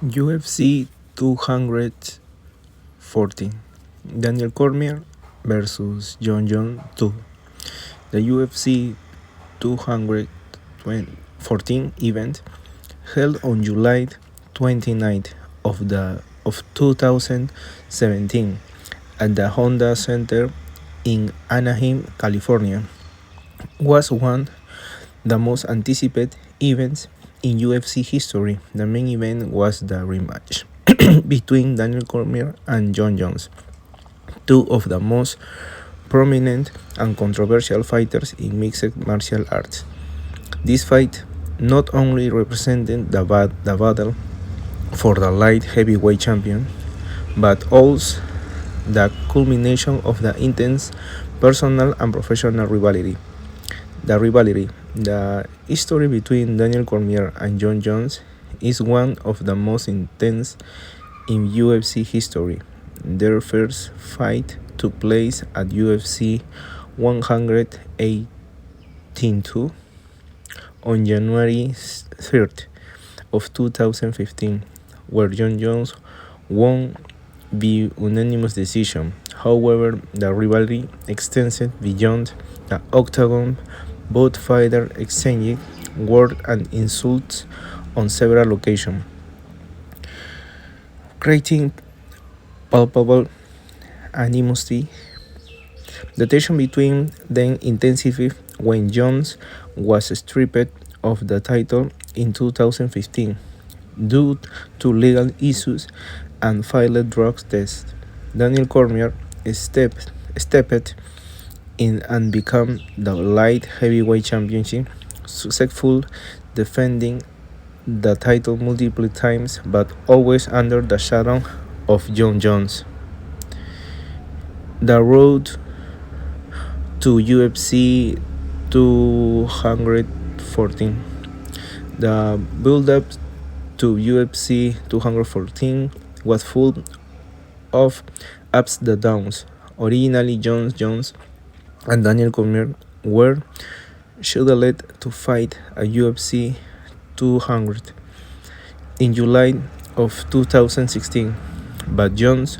UFC 214 Daniel Cormier versus John Jones 2. The UFC 214 event held on July 29th of 2017 at the Honda Center in Anaheim, California, was one the most anticipated events in UFC history. The main event was the rematch between Daniel Cormier and John Jones, two of the most prominent and controversial fighters in mixed martial arts. This fight not only represented the battle for the light heavyweight champion, but also the culmination of the intense personal and professional rivalry. The history between Daniel Cormier and John Jones is one of the most intense in UFC history. Their first fight took place at UFC 118 on January 3rd of 2015, where John Jones won by unanimous decision. However, the rivalry extended beyond the octagon. Both fighters exchanged words and insults on several occasions, creating palpable animosity. The tension between them intensified when Jones was stripped of the title in 2015 due to legal issues and failed drug tests. Daniel Cormier stepped in and became the light heavyweight champion, successful defending the title multiple times, but always under the shadow of John Jones. The road to UFC 214. The build-up to UFC 214 was full of ups and downs. Originally, Jones and Daniel Cormier were scheduled to fight at UFC 200 in July of 2016, but Jones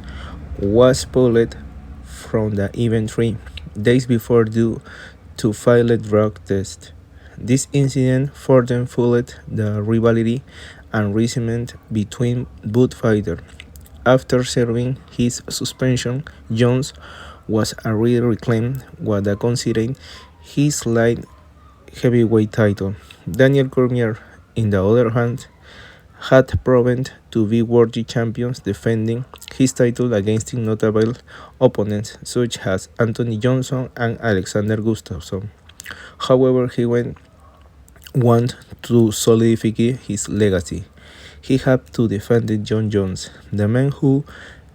was pulled from the event 3 days before due to failed drug tests. This incident further fueled the rivalry and resentment between both fighters. After serving his suspension, Jones was already reclaimed what they considered his light heavyweight title. Daniel Cormier, on the other hand, had proven to be worthy champion, defending his title against notable opponents such as Anthony Johnson and Alexander Gustafsson. However, he went on to solidify his legacy. He had to defend John Jones, the man who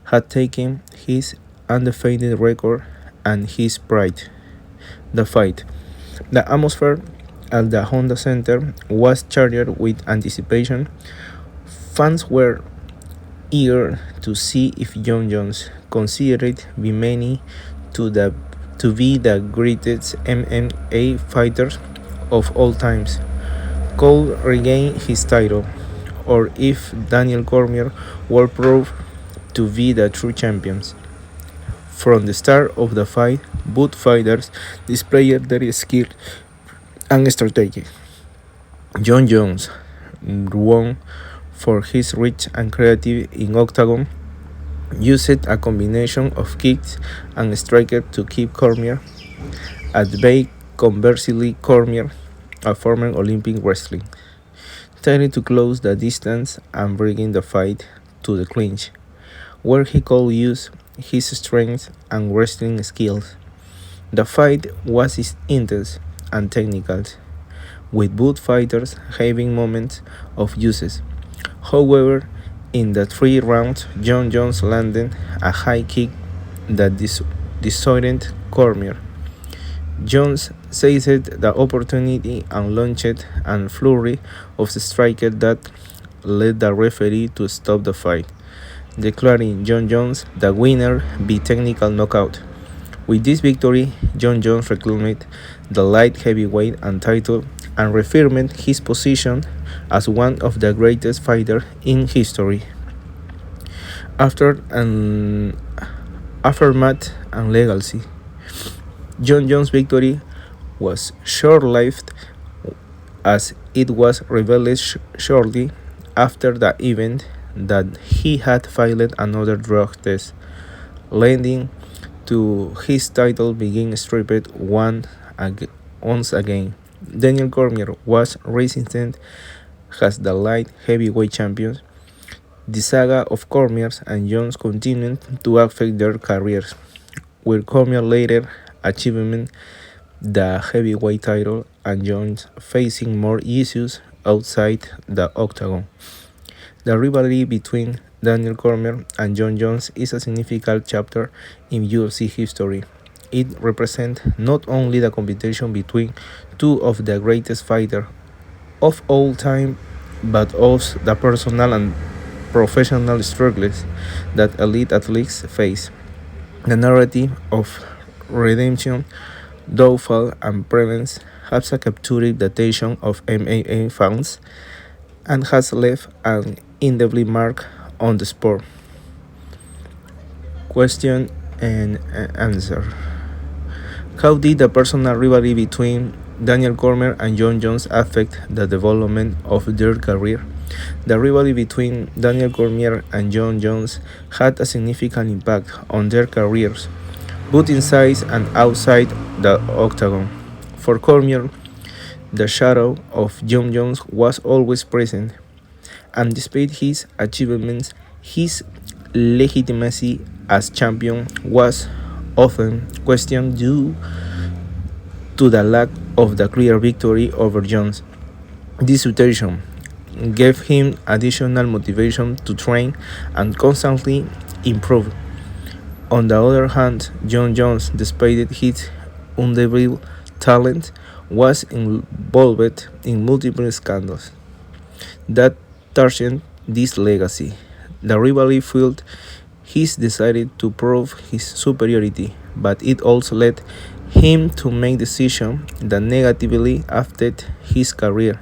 had taken his undefeated record and his pride. The fight. The atmosphere at the Honda Center was charged with anticipation. Fans were eager to see if John Jones, considered by many to be the greatest MMA fighter of all times, could regain his title, or if Daniel Cormier were proved to be the true champions. From the start of the fight, both fighters displayed their skill and strategy. John Jones, won for his reach and creativity in octagon, used a combination of kicks and strikes to keep Cormier at bay. Conversely, Cormier, a former Olympic wrestler, tried to close the distance and bringing the fight to the clinch, where he could use his strength and wrestling skills. The fight was intense and technical, with both fighters having moments of uses. However, in the 3 rounds, John Jones landed a high kick that disoriented Cormier. Jones seized the opportunity and launched a flurry of strikes that led the referee to stop the fight, declaring John Jones the winner by technical knockout. With this victory, John Jones reclaimed the light heavyweight and title and reaffirmed his position as one of the greatest fighters in history. After an aftermath and legacy, John Jones' victory was short-lived as it was revealed shortly after the event that he had failed another drug test, leading to his title being stripped once again. Daniel Cormier was resistant as the light heavyweight champion. The saga of Cormier and Jones continued to affect their careers, with Cormier later achieving the heavyweight title and Jones facing more issues outside the octagon. The rivalry between Daniel Cormier and John Jones is a significant chapter in UFC history. It represents not only the competition between two of the greatest fighters of all time, but also the personal and professional struggles that elite athletes face. The narrative of redemption, downfall, and prevalence has captured the attention of MMA fans and has left an indelible mark on the sport. Question and answer. How did the personal rivalry between Daniel Cormier and John Jones affect the development of their career? The rivalry between Daniel Cormier and John Jones had a significant impact on their careers, both inside and outside the octagon. For Cormier, the shadow of John Jones was always present, and despite his achievements, his legitimacy as champion was often questioned due to the lack of the clear victory over Jones. This situation gave him additional motivation to train and constantly improve. On the other hand, John Jones, despite his undeniable talent, was involved in multiple scandals that tarnished this legacy. The rivalry fueled his desire to prove his superiority, but it also led him to make decisions that negatively affected his career.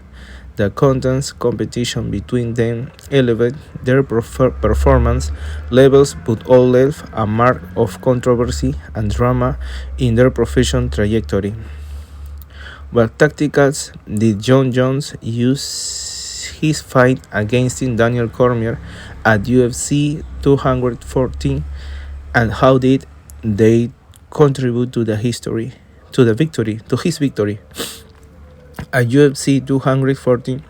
The constant competition between them elevated their performance levels but all left a mark of controversy and drama in their professional trajectory. What tactics did John Jones use his fight against Daniel Cormier at UFC 214, and how did they contribute to his victory? At UFC 214,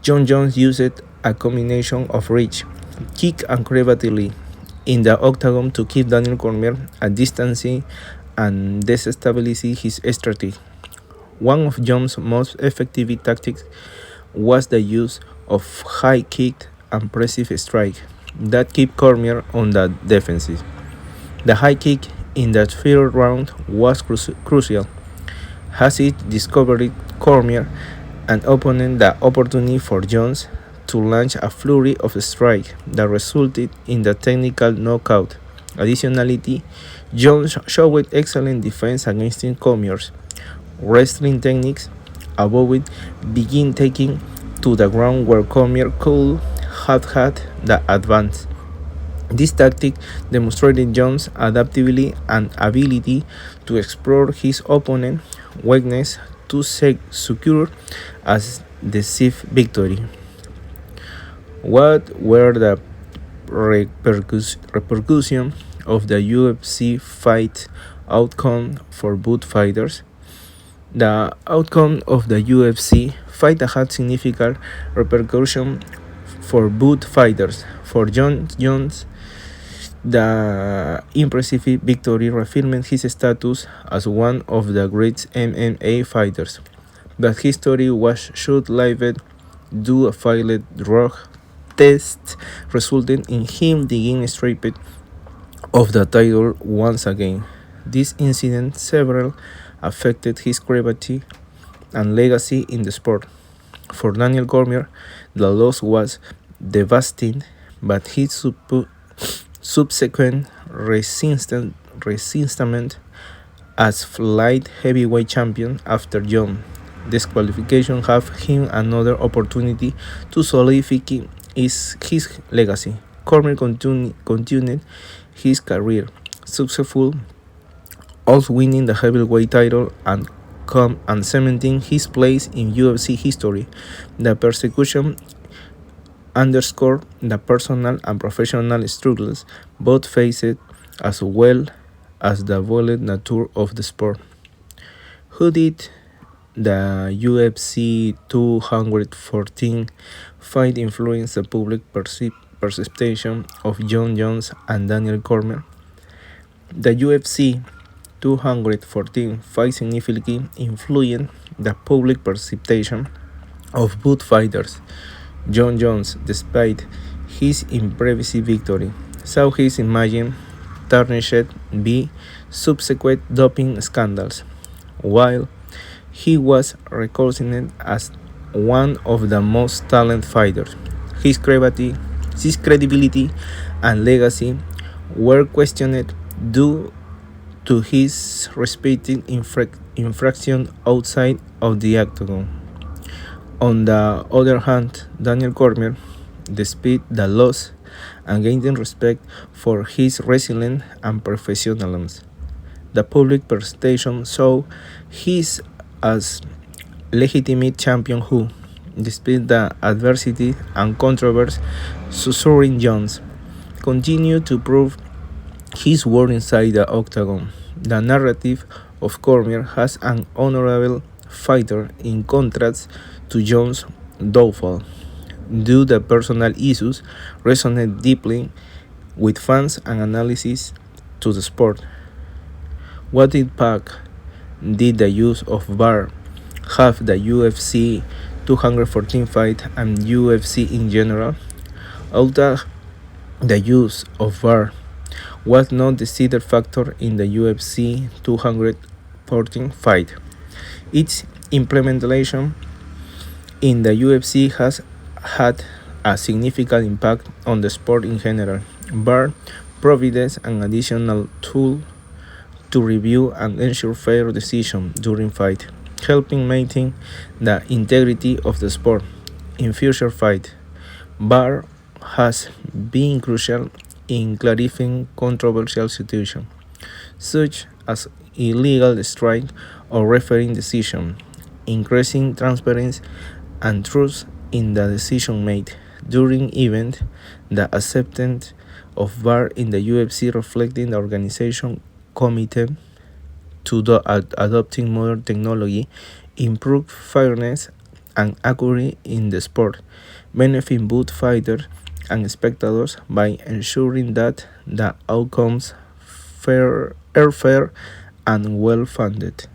John Jones used a combination of reach, kick, and creativity in the octagon to keep Daniel Cormier at distance and destabilize his strategy. One of Jones' most effective tactics was the use of high kick and pressive strike that kept Cormier on the defensive. The high kick in the third round was crucial, as it discovered Cormier and opened the opportunity for Jones to launch a flurry of strikes that resulted in the technical knockout. Additionally, Jones showed excellent defense against Cormier's wrestling techniques, avoiding begin taking to the ground where Cormier could have had the advance. This tactic demonstrated Jones' adaptability and ability to explore his opponent's weakness to secure a decisive victory. What were the repercussions of the UFC fight outcome for both fighters? The outcome of the UFC fight had significant repercussions for both fighters. For John Jones, the impressive victory reaffirmed his status as one of the great MMA fighters, but his story was short-lived due to a failed drug test, resulting in him being stripped of the title once again. This incident severely affected his credibility and legacy in the sport. For Daniel Cormier, the loss was devastating, but his subsequent resistance as light heavyweight champion after John disqualification gave him another opportunity to solidify his legacy. Cormier continued his career, successful, also winning the heavyweight title and cementing his place in UFC history. The persecution underscored the personal and professional struggles both faced, as well as the violent nature of the sport. Who did the UFC 214 fight influence the public perception of John Jones and Daniel Cormier? The UFC 214 fight significantly influenced the public perception of both fighters. John Jones, despite his impressive victory, saw his image tarnished by subsequent doping scandals, while he was recognized as one of the most talented fighters. His credibility and legacy were questioned due to his repeated infraction outside of the octagon. On the other hand, Daniel Cormier, despite the loss, and gained respect for his resilience and professionalism. The public perception saw him as legitimate champion who, despite the adversity and controversy surrounding Jones, continued to prove his worth inside the octagon. The narrative of Cormier as an honorable fighter, in contrast to Jones' downfall, due to personal issues, resonate deeply with fans and analysis to the sport. What impact did the use of VAR have the UFC 214 fight and UFC in general? Although the use of VAR was not the decided factor in the UFC 214 fight, its implementation in the UFC has had a significant impact on the sport in general. VAR provides an additional tool to review and ensure fair decisions during fight, helping maintain the integrity of the sport. In future fights, VAR has been crucial in clarifying controversial situations, such as illegal strike or refereeing decisions, increasing transparency and trust in the decision made during event. The acceptance of VAR in the UFC reflecting the organization committed to adopting modern technology, improve fairness and accuracy in the sport, benefiting both fighters and spectators by ensuring that the outcomes are fair and well funded.